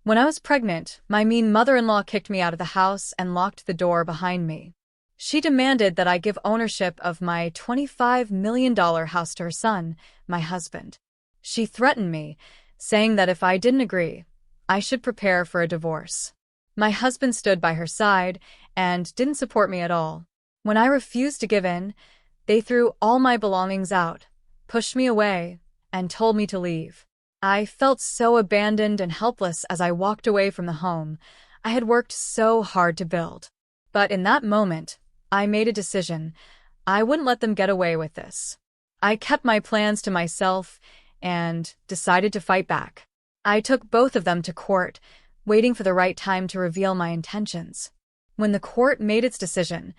When I was pregnant, my mean mother-in-law kicked me out of the house and locked the door behind me. She demanded that I give ownership of my $25 million house to her son, my husband. She threatened me, saying that if I didn't agree, I should prepare for a divorce. My husband stood by her side and didn't support me at all. When I refused to give in, they threw all my belongings out, pushed me away, and told me to leave. I felt so abandoned and helpless as I walked away from the home I had worked so hard to build. But in that moment, I made a decision. I wouldn't let them get away with this. I kept my plans to myself and decided to fight back. I took both of them to court, waiting for the right time to reveal my intentions. When the court made its decision,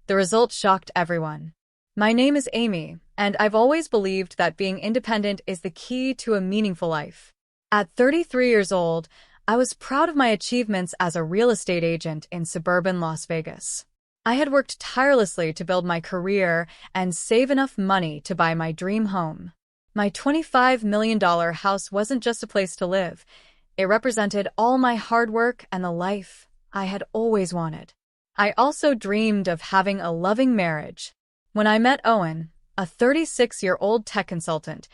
the result shocked everyone. My name is Amy, and I've always believed that being independent is the key to a meaningful life. At 33 years old, I was proud of my achievements as a real estate agent in suburban Las Vegas. I had worked tirelessly to build my career and save enough money to buy my dream home. My $25 million house wasn't just a place to live. It represented all my hard work and the life I had always wanted. I also dreamed of having a loving marriage. When I met Owen, a 36-year-old tech consultant,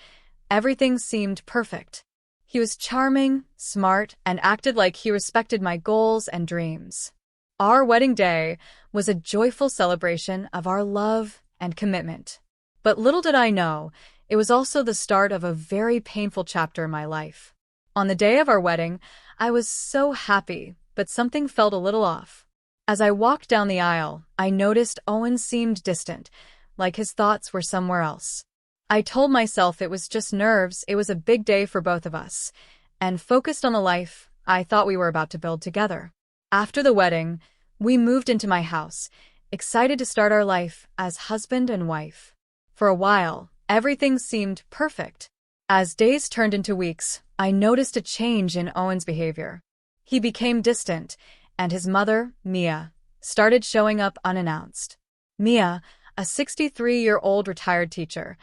everything seemed perfect. He was charming, smart, and acted like he respected my goals and dreams. Our wedding day was a joyful celebration of our love and commitment. But little did I know, it was also the start of a very painful chapter in my life. On the day of our wedding, I was so happy, but something felt a little off. As I walked down the aisle, I noticed Owen seemed distant, like his thoughts were somewhere else. I told myself it was just nerves, it was a big day for both of us, and focused on the life I thought we were about to build together. After the wedding, we moved into my house, excited to start our life as husband and wife. For a while, everything seemed perfect. As days turned into weeks, I noticed a change in Owen's behavior. He became distant, and his mother, Mia, started showing up unannounced. Mia, a 63-year-old retired teacher,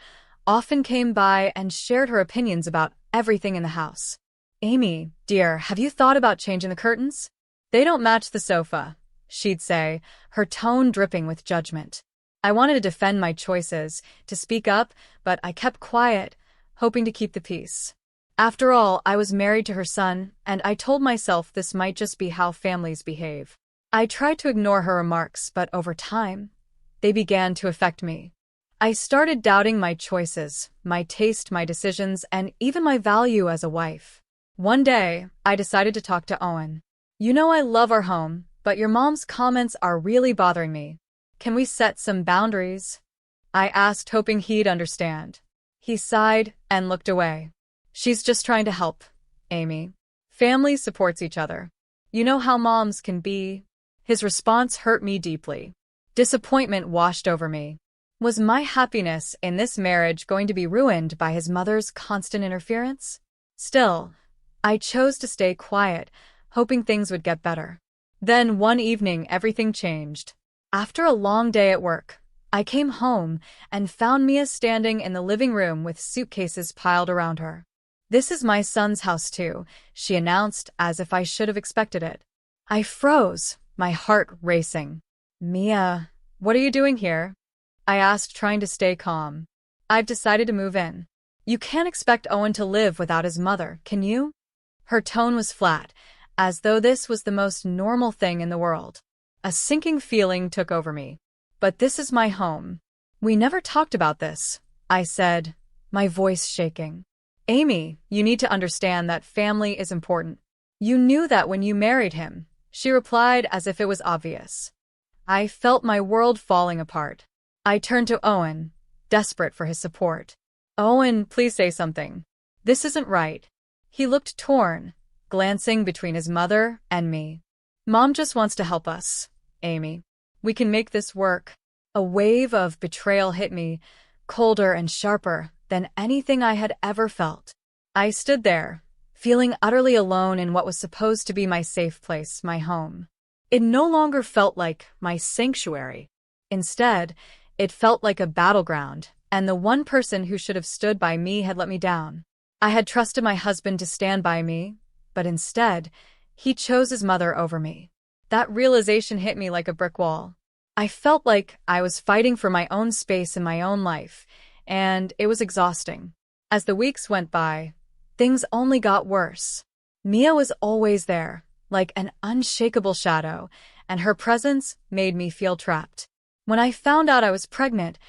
often came by and shared her opinions about everything in the house. "Amy, dear, have you thought about changing the curtains? They don't match the sofa," she'd say, her tone dripping with judgment. I wanted to defend my choices, to speak up, but I kept quiet, hoping to keep the peace. After all, I was married to her son, and I told myself this might just be how families behave. I tried to ignore her remarks, but over time, they began to affect me. I started doubting my choices, my taste, my decisions, and even my value as a wife. One day, I decided to talk to Owen. "You know I love our home, but your mom's comments are really bothering me. Can we set some boundaries?" I asked, hoping he'd understand. He sighed and looked away. "She's just trying to help, Amy. Family supports each other. You know how moms can be." His response hurt me deeply. Disappointment washed over me. Was my happiness in this marriage going to be ruined by his mother's constant interference? Still, I chose to stay quiet, hoping things would get better. Then one evening, everything changed. After a long day at work, I came home and found Mia standing in the living room with suitcases piled around her. "This is my son's house too," she announced, as if I should have expected it. I froze, my heart racing. "Mia, what are you doing here?" I asked, trying to stay calm. "I've decided to move in. You can't expect Owen to live without his mother, can you?" Her tone was flat, as though this was the most normal thing in the world. A sinking feeling took over me. "But this is my home. We never talked about this," I said, my voice shaking. "Amy, you need to understand that family is important. You knew that when you married him," she replied as if it was obvious. I felt my world falling apart. I turned to Owen, desperate for his support. "Owen, please say something. This isn't right." He looked torn, glancing between his mother and me. "Mom just wants to help us, Amy. We can make this work." A wave of betrayal hit me, colder and sharper than anything I had ever felt. I stood there, feeling utterly alone in what was supposed to be my safe place, my home. It no longer felt like my sanctuary. Instead, it felt like a battleground, and the one person who should have stood by me had let me down. I had trusted my husband to stand by me, but instead, He chose his mother over me. That realization hit me like a brick wall. I felt like I was fighting for my own space in my own life, and it was exhausting. As the weeks went by, things only got worse. Mia was always there, like an unshakable shadow, and her presence made me feel trapped. When I found out I was pregnant,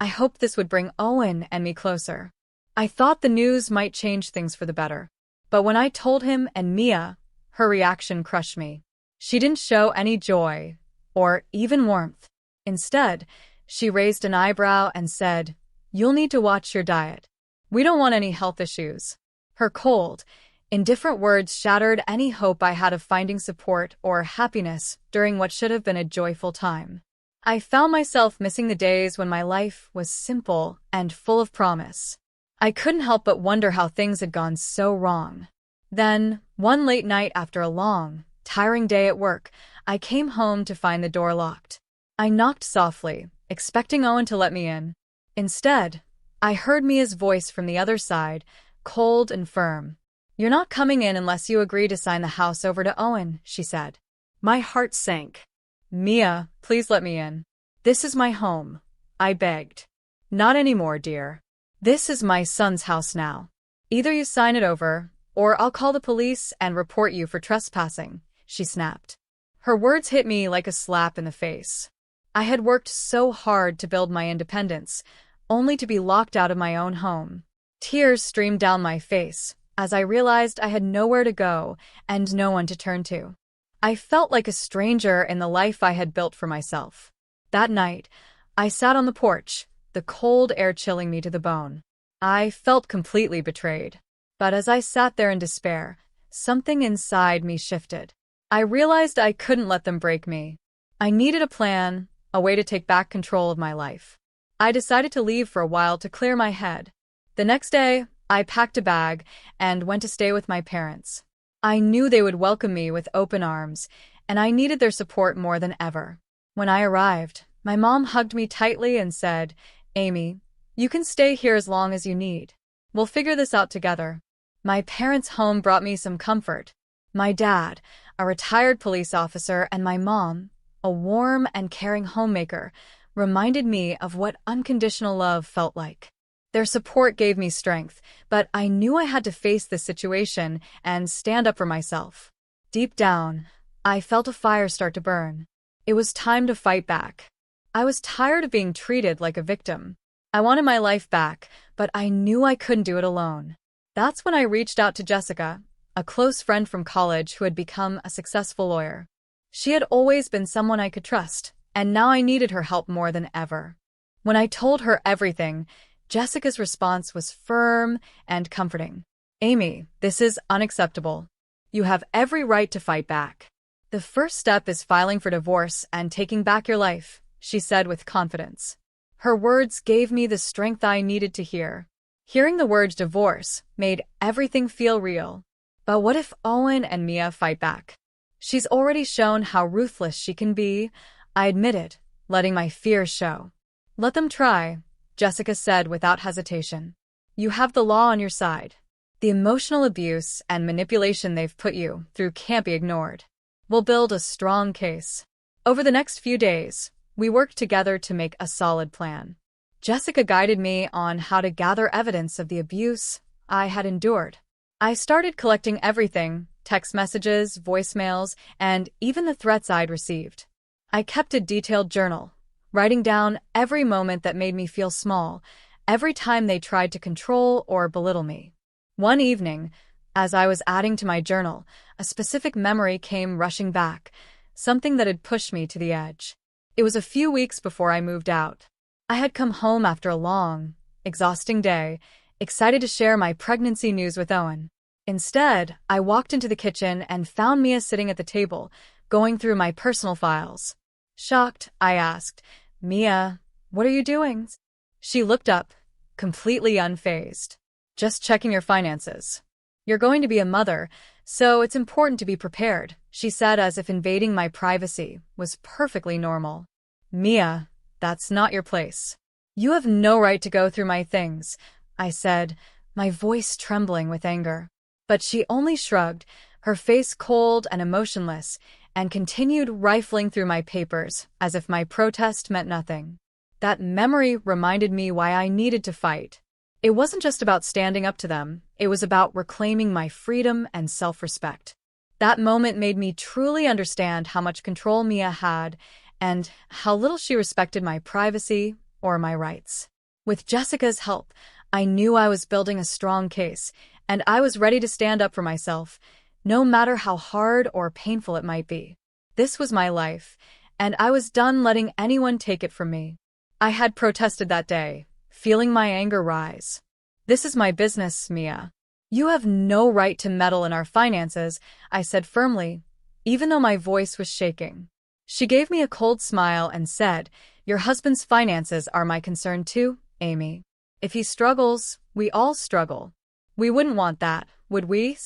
I hoped this would bring Owen and me closer. I thought the news might change things for the better. But when I told him and Mia, her reaction crushed me. She didn't show any joy, or even warmth. Instead, she raised an eyebrow and said, "You'll need to watch your diet. We don't want any health issues." Her cold, indifferent words shattered any hope I had of finding support or happiness during what should have been a joyful time. I found myself missing the days when my life was simple and full of promise. I couldn't help but wonder how things had gone so wrong. Then, one late night after a long, tiring day at work, I came home to find the door locked. I knocked softly, expecting Owen to let me in. Instead, I heard Mia's voice from the other side, cold and firm. "You're not coming in unless you agree to sign the house over to Owen," she said. My heart sank. "Mia, please let me in. This is my home," I begged. "Not anymore, dear. This is my son's house now. Either you sign it over, or I'll call the police and report you for trespassing," she snapped. Her words hit me like a slap in the face. I had worked so hard to build my independence, only to be locked out of my own home. Tears streamed down my face as I realized I had nowhere to go and no one to turn to. I felt like a stranger in the life I had built for myself. That night, I sat on the porch, the cold air chilling me to the bone. I felt completely betrayed. But as I sat there in despair, something inside me shifted. I realized I couldn't let them break me. I needed a plan, a way to take back control of my life. I decided to leave for a while to clear my head. The next day, I packed a bag and went to stay with my parents. I knew they would welcome me with open arms, and I needed their support more than ever. When I arrived, my mom hugged me tightly and said, "Amy, you can stay here as long as you need. We'll figure this out together." My parents' home brought me some comfort. My dad, a retired police officer, and my mom, a warm and caring homemaker, reminded me of what unconditional love felt like. Their support gave me strength, but I knew I had to face this situation and stand up for myself. Deep down, I felt a fire start to burn. It was time to fight back. I was tired of being treated like a victim. I wanted my life back, but I knew I couldn't do it alone. That's when I reached out to Jessica, a close friend from college who had become a successful lawyer. She had always been someone I could trust, and now I needed her help more than ever. When I told her everything, Jessica's response was firm and comforting. "Amy, this is unacceptable. You have every right to fight back. The first step is filing for divorce and taking back your life," she said with confidence. Her words gave me the strength I needed to hear. Hearing the word divorce made everything feel real. But what if Owen and Mia fight back? She's already shown how ruthless she can be, I admitted, letting my fears show. "Let them try," Jessica said without hesitation. "You have the law on your side. The emotional abuse and manipulation they've put you through can't be ignored. We'll build a strong case." Over the next few days, we worked together to make a solid plan. Jessica guided me on how to gather evidence of the abuse I had endured. I started collecting everything: text messages, voicemails, and even the threats I'd received. I kept a detailed journal, writing down every moment that made me feel small, every time they tried to control or belittle me. One evening, as I was adding to my journal, a specific memory came rushing back, something that had pushed me to the edge. It was a few weeks before I moved out. I had come home after a long, exhausting day, excited to share my pregnancy news with Owen. Instead, I walked into the kitchen and found Mia sitting at the table, going through my personal files. Shocked, I asked, "Mia, what are you doing?" She looked up, completely unfazed. "Just checking your finances. You're going to be a mother, so it's important to be prepared," she said, as if invading my privacy was perfectly normal. "Mia, that's not your place. You have no right to go through my things," I said, my voice trembling with anger. But she only shrugged, her face cold and emotionless, and continued rifling through my papers as if my protest meant nothing. That memory reminded me why I needed to fight. It wasn't just about standing up to them, it was about reclaiming my freedom and self-respect. That moment made me truly understand how much control Mia had and how little she respected my privacy or my rights. With Jessica's help, I knew I was building a strong case, and I was ready to stand up for myself, no matter how hard or painful it might be. This was my life, and I was done letting anyone take it from me. I had protested that day, feeling my anger rise. "This is my business, Mia. You have no right to meddle in our finances," I said firmly, even though my voice was shaking. She gave me a cold smile and said, "Your husband's finances are my concern too, Amy. If he struggles, we all struggle. We wouldn't want that, would we?"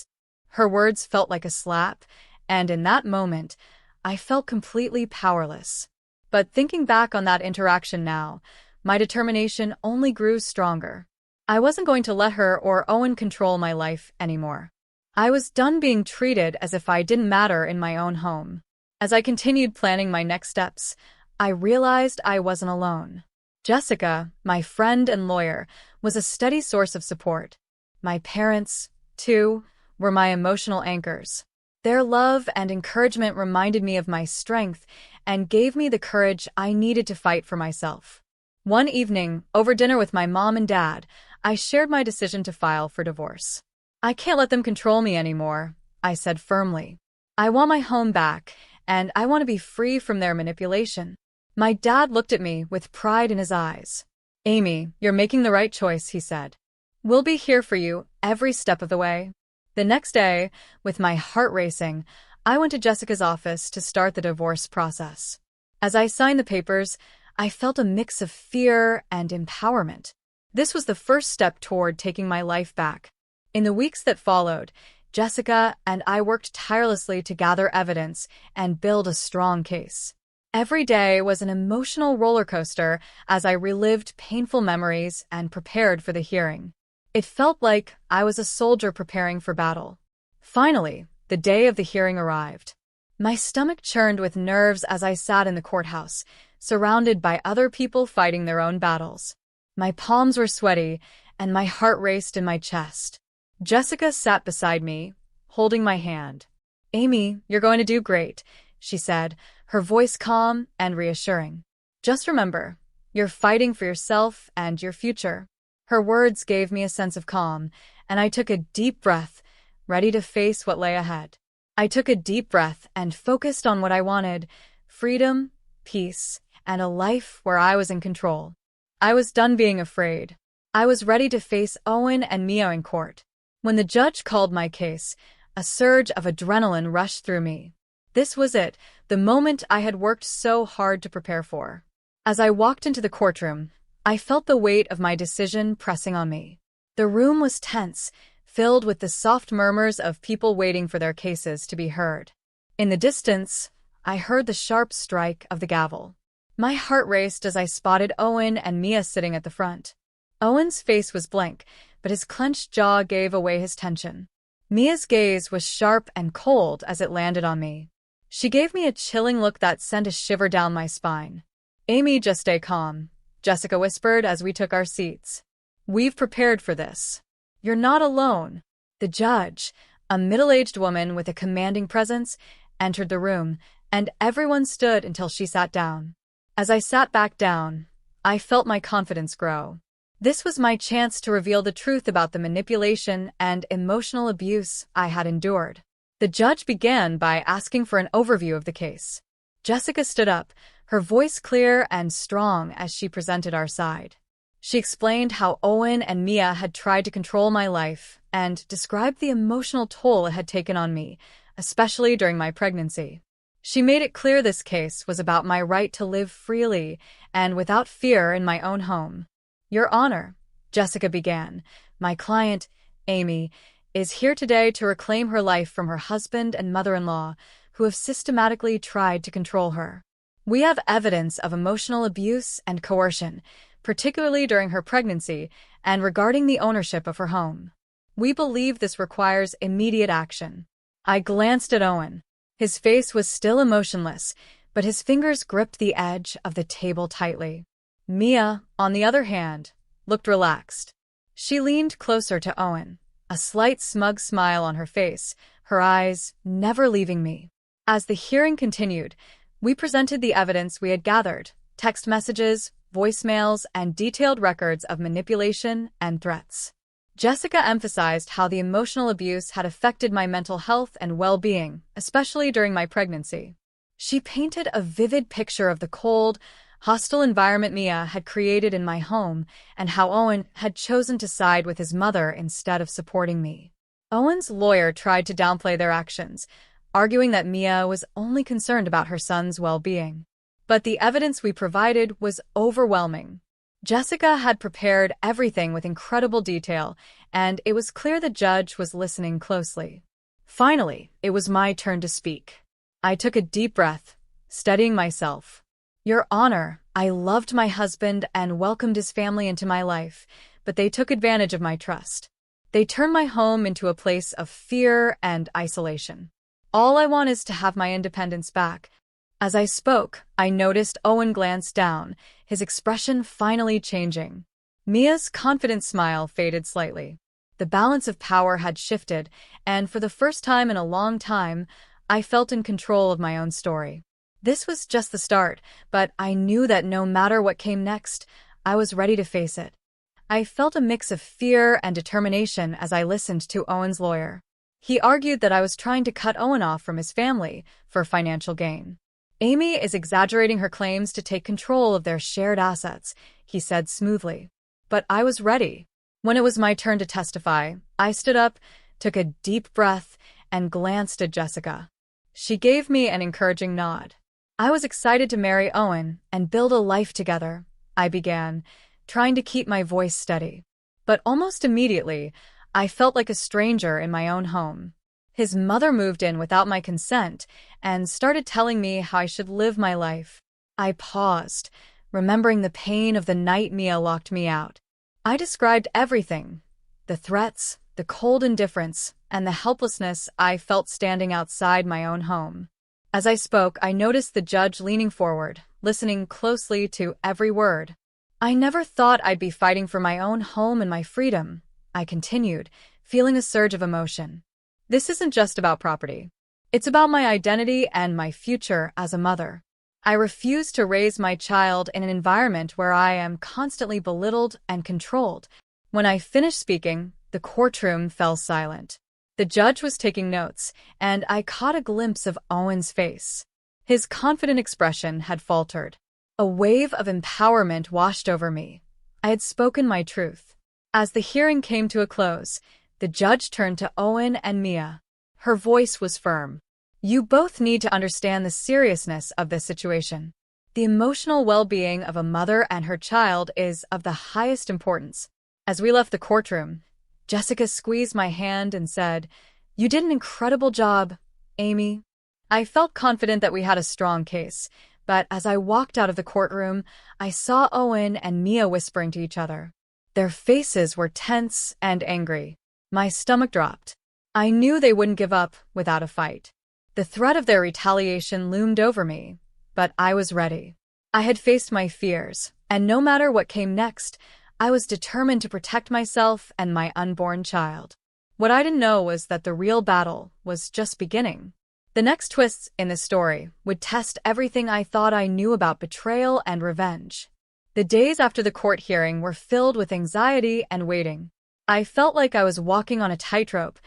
Her words felt like a slap, and in that moment, I felt completely powerless. But thinking back on that interaction now, my determination only grew stronger. I wasn't going to let her or Owen control my life anymore. I was done being treated as if I didn't matter in my own home. As I continued planning my next steps, I realized I wasn't alone. Jessica, my friend and lawyer, was a steady source of support. My parents, too, were my emotional anchors. Their love and encouragement reminded me of my strength and gave me the courage I needed to fight for myself. One evening, over dinner with my mom and dad, I shared my decision to file for divorce. "I can't let them control me anymore," I said firmly. "I want my home back, and I want to be free from their manipulation." My dad looked at me with pride in his eyes. "Amy, you're making the right choice," he said. "We'll be here for you every step of the way." The next day, with my heart racing, I went to Jessica's office to start the divorce process. As I signed the papers, I felt a mix of fear and empowerment. This was the first step toward taking my life back. In the weeks that followed, Jessica and I worked tirelessly to gather evidence and build a strong case. Every day was an emotional roller coaster as I relived painful memories and prepared for the hearing. It felt like I was a soldier preparing for battle. Finally, the day of the hearing arrived. My stomach churned with nerves as I sat in the courthouse, surrounded by other people fighting their own battles. My palms were sweaty, and my heart raced in my chest. Jessica sat beside me, holding my hand. "Amy, you're going to do great," she said, her voice calm and reassuring. "Just remember, you're fighting for yourself and your future." Her words gave me a sense of calm, and I took a deep breath, ready to face what lay ahead. I took a deep breath and focused on what I wanted: freedom, peace, and a life where I was in control. I was done being afraid. I was ready to face Owen and Mia in court. When the judge called my case, a surge of adrenaline rushed through me. This was it, the moment I had worked so hard to prepare for. As I walked into the courtroom, I felt the weight of my decision pressing on me. The room was tense, filled with the soft murmurs of people waiting for their cases to be heard. In the distance, I heard the sharp strike of the gavel. My heart raced as I spotted Owen and Mia sitting at the front. Owen's face was blank, but his clenched jaw gave away his tension. Mia's gaze was sharp and cold as it landed on me. She gave me a chilling look that sent a shiver down my spine. "Amy, just stay calm," Jessica whispered as we took our seats. "We've prepared for this. You're not alone." The judge, a middle-aged woman with a commanding presence, entered the room, and everyone stood until she sat down. As I sat back down, I felt my confidence grow. This was my chance to reveal the truth about the manipulation and emotional abuse I had endured. The judge began by asking for an overview of the case. Jessica stood up, her voice clear and strong as she presented our side. She explained how Owen and Mia had tried to control my life and described the emotional toll it had taken on me, especially during my pregnancy. She made it clear this case was about my right to live freely and without fear in my own home. "Your Honor," Jessica began, "my client, Amy, is here today to reclaim her life from her husband and mother-in-law, who have systematically tried to control her. We have evidence of emotional abuse and coercion, particularly during her pregnancy and regarding the ownership of her home. We believe this requires immediate action." I glanced at Owen. His face was still emotionless, but his fingers gripped the edge of the table tightly. Mia, on the other hand, looked relaxed. She leaned closer to Owen, a slight smug smile on her face, her eyes never leaving me. As the hearing continued, we presented the evidence we had gathered: text messages, voicemails, and detailed records of manipulation and threats. Jessica emphasized how the emotional abuse had affected my mental health and well-being, especially during my pregnancy. She painted a vivid picture of the cold, hostile environment Mia had created in my home and how Owen had chosen to side with his mother instead of supporting me. Owen's lawyer tried to downplay their actions, arguing that Mia was only concerned about her son's well-being. But the evidence we provided was overwhelming. Jessica had prepared everything with incredible detail, and it was clear the judge was listening closely. Finally, it was my turn to speak. I took a deep breath, steadying myself. Your Honor, I loved my husband and welcomed his family into my life, but they took advantage of my trust. They turned my home into a place of fear and isolation. All I want is to have my independence back. As I spoke, I noticed Owen glance down, his expression finally changing. Mia's confident smile faded slightly. The balance of power had shifted, and for the first time in a long time, I felt in control of my own story. This was just the start, but I knew that no matter what came next, I was ready to face it. I felt a mix of fear and determination as I listened to Owen's lawyer. He argued that I was trying to cut Owen off from his family for financial gain. Amy is exaggerating her claims to take control of their shared assets, he said smoothly. But I was ready. When it was my turn to testify, I stood up, took a deep breath, and glanced at Jessica. She gave me an encouraging nod. I was excited to marry Owen and build a life together, I began, trying to keep my voice steady. But almost immediately, I felt like a stranger in my own home. His mother moved in without my consent and started telling me how I should live my life. I paused, remembering the pain of the night Mia locked me out. I described everything: the threats, the cold indifference, and the helplessness I felt standing outside my own home. As I spoke, I noticed the judge leaning forward, listening closely to every word. I never thought I'd be fighting for my own home and my freedom, I continued, feeling a surge of emotion. This isn't just about property. It's about my identity and my future as a mother. I refuse to raise my child in an environment where I am constantly belittled and controlled. When I finished speaking, the courtroom fell silent. The judge was taking notes, and I caught a glimpse of Owen's face. His confident expression had faltered. A wave of empowerment washed over me. I had spoken my truth. As the hearing came to a close, the judge turned to Owen and Mia. Her voice was firm. You both need to understand the seriousness of this situation. The emotional well-being of a mother and her child is of the highest importance. As we left the courtroom, Jessica squeezed my hand and said, "You did an incredible job, Amy." I felt confident that we had a strong case, but as I walked out of the courtroom, I saw Owen and Mia whispering to each other. Their faces were tense and angry. My stomach dropped. I knew they wouldn't give up without a fight. The threat of their retaliation loomed over me, but I was ready. I had faced my fears, and no matter what came next, I was determined to protect myself and my unborn child. What I didn't know was that the real battle was just beginning. The next twists in the story would test everything I thought I knew about betrayal and revenge. The days after the court hearing were filled with anxiety and waiting. I felt like I was walking on a tightrope,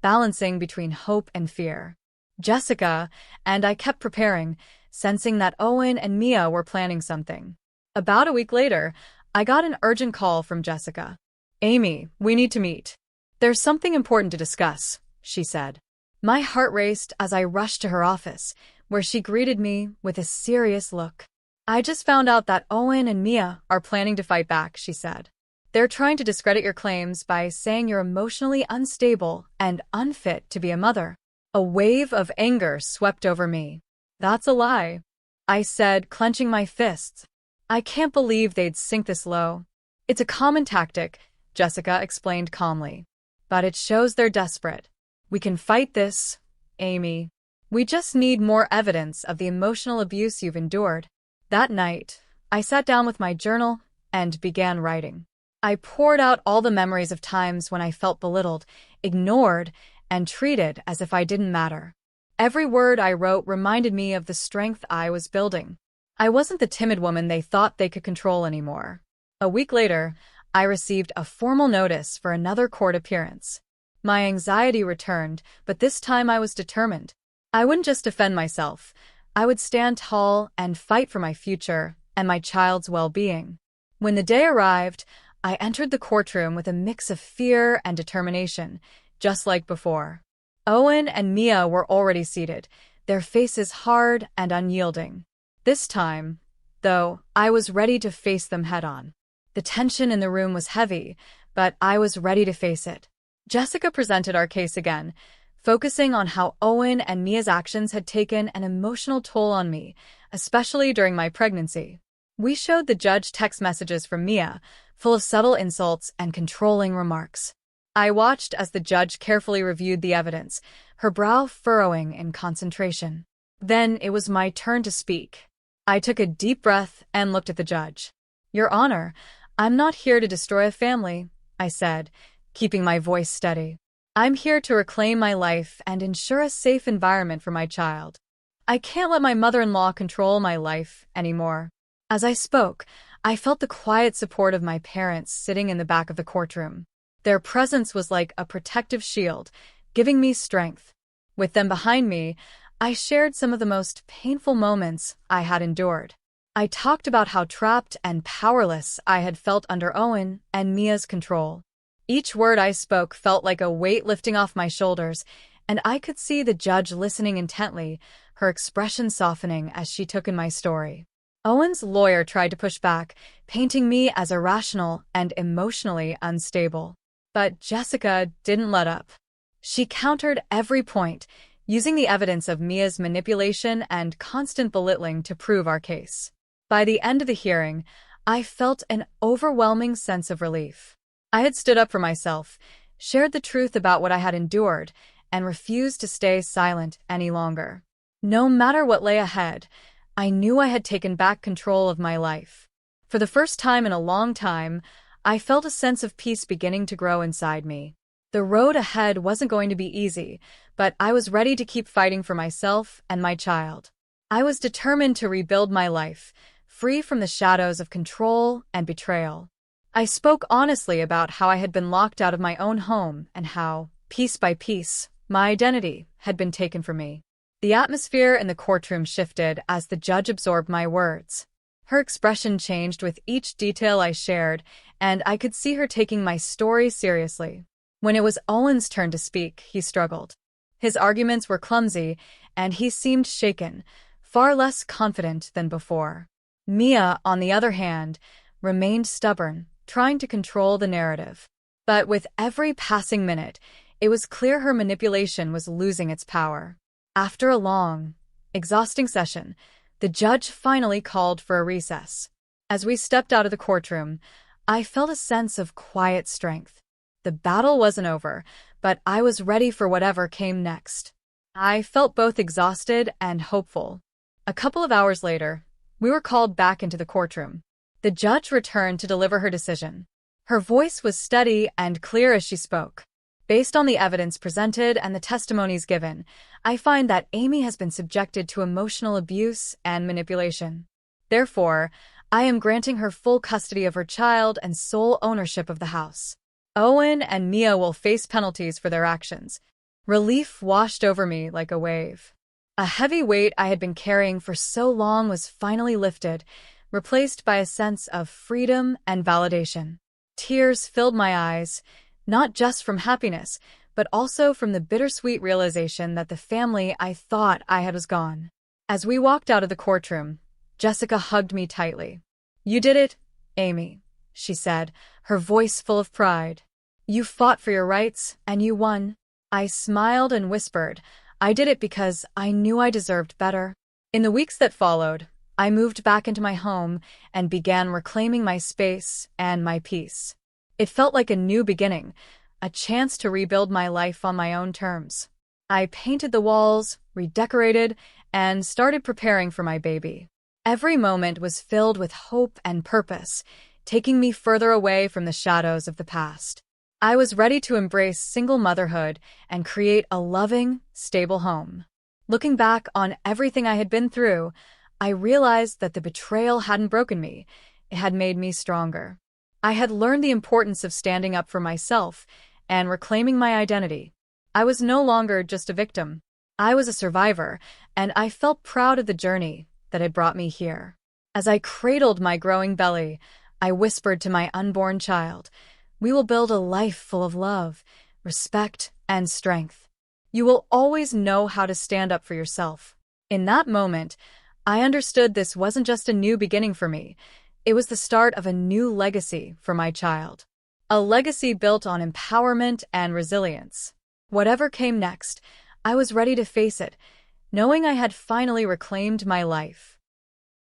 balancing between hope and fear. Jessica and I kept preparing, sensing that Owen and Mia were planning something. About a week later, I got an urgent call from Jessica. "Amy, we need to meet. There's something important to discuss," she said. My heart raced as I rushed to her office, where she greeted me with a serious look. "I just found out that Owen and Mia are planning to fight back," she said. "They're trying to discredit your claims by saying you're emotionally unstable and unfit to be a mother." A wave of anger swept over me. "That's a lie," I said, clenching my fists. "I can't believe they'd sink this low." "It's a common tactic," Jessica explained calmly. "But it shows they're desperate. We can fight this, Amy. We just need more evidence of the emotional abuse you've endured. That night, I sat down with my journal and began writing. I poured out all the memories of times when I felt belittled, ignored, and treated as if I didn't matter. Every word I wrote reminded me of the strength I was building. I wasn't the timid woman they thought they could control anymore. A week later, I received a formal notice for another court appearance. My anxiety returned, but this time I was determined. I wouldn't just defend myself. I would stand tall and fight for my future and my child's well-being. When the day arrived, I entered the courtroom with a mix of fear and determination, just like before. Owen and Mia were already seated, their faces hard and unyielding. This time, though, I was ready to face them head-on. The tension in the room was heavy, but I was ready to face it. Jessica presented our case again, focusing on how Owen and Mia's actions had taken an emotional toll on me, especially during my pregnancy. We showed the judge text messages from Mia, full of subtle insults and controlling remarks. I watched as the judge carefully reviewed the evidence, her brow furrowing in concentration. Then it was my turn to speak. I took a deep breath and looked at the judge. "Your Honor, I'm not here to destroy a family," I said, keeping my voice steady. "I'm here to reclaim my life and ensure a safe environment for my child. I can't let my mother-in-law control my life anymore." As I spoke, I felt the quiet support of my parents sitting in the back of the courtroom. Their presence was like a protective shield, giving me strength. With them behind me, I shared some of the most painful moments I had endured. I talked about how trapped and powerless I had felt under Owen and Mia's control. Each word I spoke felt like a weight lifting off my shoulders, and I could see the judge listening intently, her expression softening as she took in my story. Owen's lawyer tried to push back, painting me as irrational and emotionally unstable. But Jessica didn't let up. She countered every point, using the evidence of Mia's manipulation and constant belittling to prove our case. By the end of the hearing, I felt an overwhelming sense of relief. I had stood up for myself, shared the truth about what I had endured, and refused to stay silent any longer. No matter what lay ahead, I knew I had taken back control of my life. For the first time in a long time, I felt a sense of peace beginning to grow inside me. The road ahead wasn't going to be easy, but I was ready to keep fighting for myself and my child. I was determined to rebuild my life, free from the shadows of control and betrayal. I spoke honestly about how I had been locked out of my own home and how, piece by piece, my identity had been taken from me. The atmosphere in the courtroom shifted as the judge absorbed my words. Her expression changed with each detail I shared, and I could see her taking my story seriously. When it was Owen's turn to speak, he struggled. His arguments were clumsy, and he seemed shaken, far less confident than before. Mia, on the other hand, remained stubborn, trying to control the narrative. But with every passing minute, it was clear her manipulation was losing its power. After a long, exhausting session, the judge finally called for a recess. As we stepped out of the courtroom, I felt a sense of quiet strength. The battle wasn't over, but I was ready for whatever came next. I felt both exhausted and hopeful. A couple of hours later, we were called back into the courtroom. The judge returned to deliver her decision. Her voice was steady and clear as she spoke. Based on the evidence presented and the testimonies given, I find that Amy has been subjected to emotional abuse and manipulation. Therefore, I am granting her full custody of her child and sole ownership of the house. Owen and Mia will face penalties for their actions. Relief washed over me like a wave. A heavy weight I had been carrying for so long was finally lifted, replaced by a sense of freedom and validation. Tears filled my eyes, not just from happiness, but also from the bittersweet realization that the family I thought I had was gone. As we walked out of the courtroom, Jessica hugged me tightly. "You did it, Amy," she said, her voice full of pride. "You fought for your rights, and you won." I smiled and whispered, "I did it because I knew I deserved better." In the weeks that followed, I moved back into my home and began reclaiming my space and my peace. It felt like a new beginning, a chance to rebuild my life on my own terms. I painted the walls, redecorated, and started preparing for my baby. Every moment was filled with hope and purpose, taking me further away from the shadows of the past. I was ready to embrace single motherhood and create a loving, stable home. Looking back on everything I had been through, I realized that the betrayal hadn't broken me, it had made me stronger. I had learned the importance of standing up for myself and reclaiming my identity. I was no longer just a victim. I was a survivor, and I felt proud of the journey that had brought me here. As I cradled my growing belly, I whispered to my unborn child, "We will build a life full of love, respect, and strength. You will always know how to stand up for yourself." In that moment, I understood this wasn't just a new beginning for me. It was the start of a new legacy for my child. A legacy built on empowerment and resilience. Whatever came next, I was ready to face it, knowing I had finally reclaimed my life.